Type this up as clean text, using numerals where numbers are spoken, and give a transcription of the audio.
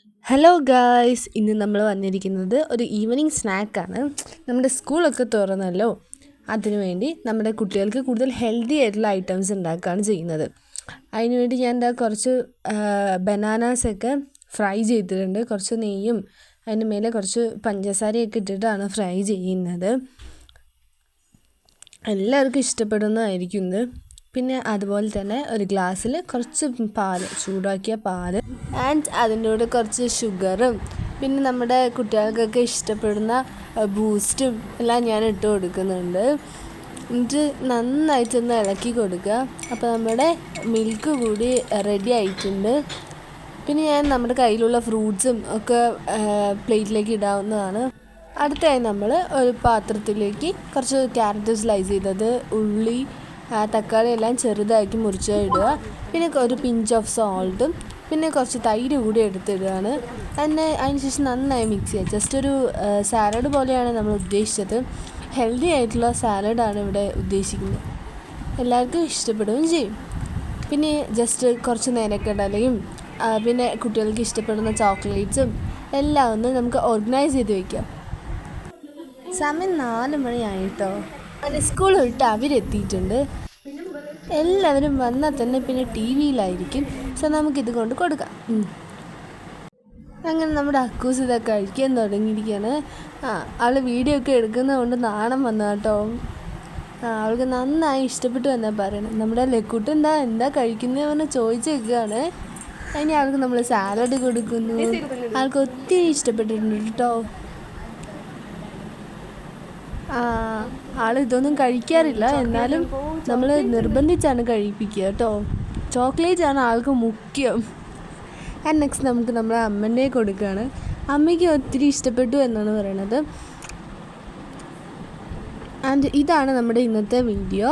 Hello guys, ഇന്ന് നമ്മൾ വന്നിരിക്കുന്നത് ഒരു ഈവനിങ് സ്നാക്കാണ്. നമ്മുടെ സ്കൂളൊക്കെ തുറന്നല്ലോ, അതിനുവേണ്ടി നമ്മുടെ കുട്ടികൾക്ക് കൂടുതൽ ഹെൽത്തി ആയിട്ടുള്ള ഐറ്റംസ് ഉണ്ടാക്കുകയാണ് ചെയ്യുന്നത്. അതിനുവേണ്ടി ഞാൻ എന്താ കുറച്ച് ബനാനാസൊക്കെ ഫ്രൈ ചെയ്തിട്ടുണ്ട്. കുറച്ച് നെയ്യും അതിന് മേലെ കുറച്ച് പഞ്ചസാരയൊക്കെ ഇട്ടിട്ടാണ് ഫ്രൈ ചെയ്യുന്നത്. എല്ലാവർക്കും ഇഷ്ടപ്പെടുന്നതായിരിക്കും ഇത്. പിന്നെ അതുപോലെ തന്നെ ഒരു ഗ്ലാസ്സിൽ കുറച്ച് പാല്, ചൂടാക്കിയ പാല് ആൻഡ് അതിൻ്റെ കൂടെ കുറച്ച് ഷുഗറും പിന്നെ നമ്മുടെ കുട്ടികൾക്കൊക്കെ ഇഷ്ടപ്പെടുന്ന ബൂസ്റ്റും എല്ലാം ഞാൻ ഇട്ട് കൊടുക്കുന്നുണ്ട്. എന്നിട്ട് നന്നായിട്ടൊന്ന് ഇളക്കി കൊടുക്കുക. അപ്പോൾ നമ്മുടെ മിൽക്ക് കൂടി റെഡി ആയിട്ടുണ്ട്. പിന്നെ ഞാൻ നമ്മുടെ കയ്യിലുള്ള ഫ്രൂട്ട്സും ഒക്കെ പ്ലേറ്റിലേക്ക് ഇടാവുന്നതാണ്. അടുത്തായി നമ്മൾ ഒരു പാത്രത്തിലേക്ക് കുറച്ച് ക്യാരറ്റ് സ്ലൈസ് ചെയ്തത്, ഉള്ളി, തക്കാളി എല്ലാം ചെറുതാക്കി മുറിച്ച് ഇടുക. പിന്നെ ഒരു പിഞ്ച് ഓഫ് സോൾട്ടും പിന്നെ കുറച്ച് തൈര് കൂടി എടുത്തിടുകയാണ്. അതിനുശേഷം നന്നായി മിക്സ് ചെയ്യുക. ജസ്റ്റ് ഒരു സാലഡ് പോലെയാണ് നമ്മൾ ഉദ്ദേശിച്ചത്. ഹെൽത്തി ആയിട്ടുള്ള സാലഡാണ് ഇവിടെ ഉദ്ദേശിക്കുന്നത്. എല്ലാവർക്കും ഇഷ്ടപ്പെടുകയും ചെയ്യും. പിന്നെ ജസ്റ്റ് കുറച്ച് നിലക്കടലയും പിന്നെ കുട്ടികൾക്ക് ഇഷ്ടപ്പെടുന്ന ചോക്ലേറ്റ്സും എല്ലാം ഒന്ന് നമുക്ക് ഓർഗനൈസ് ചെയ്ത് വയ്ക്കാം. സമയം 4 മണിയായിട്ടോ. സ്കൂൾ വിട്ട് അവരെത്തിയിട്ടുണ്ട്. എല്ലാവരും വന്നാൽ തന്നെ പിന്നെ ടി വിയിലായിരിക്കും. സോ നമുക്കിത് കൊണ്ട് കൊടുക്കാം. അങ്ങനെ നമ്മുടെ അക്കൂസ് ഇതൊക്കെ കഴിക്കാൻ തുടങ്ങിയിരിക്കുകയാണ്. അവൾ വീഡിയോ ഒക്കെ എടുക്കുന്നത് കൊണ്ട് നാണം വന്നു കേട്ടോ. അവൾക്ക് നന്നായി ഇഷ്ടപ്പെട്ടു എന്നാ പറയണത്. നമ്മുടെ ലക്കുട്ട് എന്താ കഴിക്കുന്നത് പറഞ്ഞ് ചോദിച്ചു വെക്കുകയാണ്. അതിന് അവൾക്ക് നമ്മൾ സാലഡ് കൊടുക്കുന്നു. ആൾക്ക് ഒത്തിരി ഇഷ്ടപ്പെട്ടിട്ടുണ്ട് കേട്ടോ. ആൾ ഇതൊന്നും കഴിക്കാറില്ല, എന്നാലും നമ്മൾ നിർബന്ധിച്ചാണ് കഴിപ്പിക്കുക കേട്ടോ. ചോക്ലേറ്റാണ് ആൾക്ക് മുഖ്യം. ആൻഡ് നെക്സ്റ്റ് നമുക്ക് നമ്മുടെ അമ്മൻ്റെ കൊടുക്കുകയാണ്. അമ്മയ്ക്ക് ഒത്തിരി ഇഷ്ടപ്പെട്ടു എന്നാണ് പറയണത്. ആൻഡ് ഇതാണ് നമ്മുടെ ഇന്നത്തെ വീഡിയോ.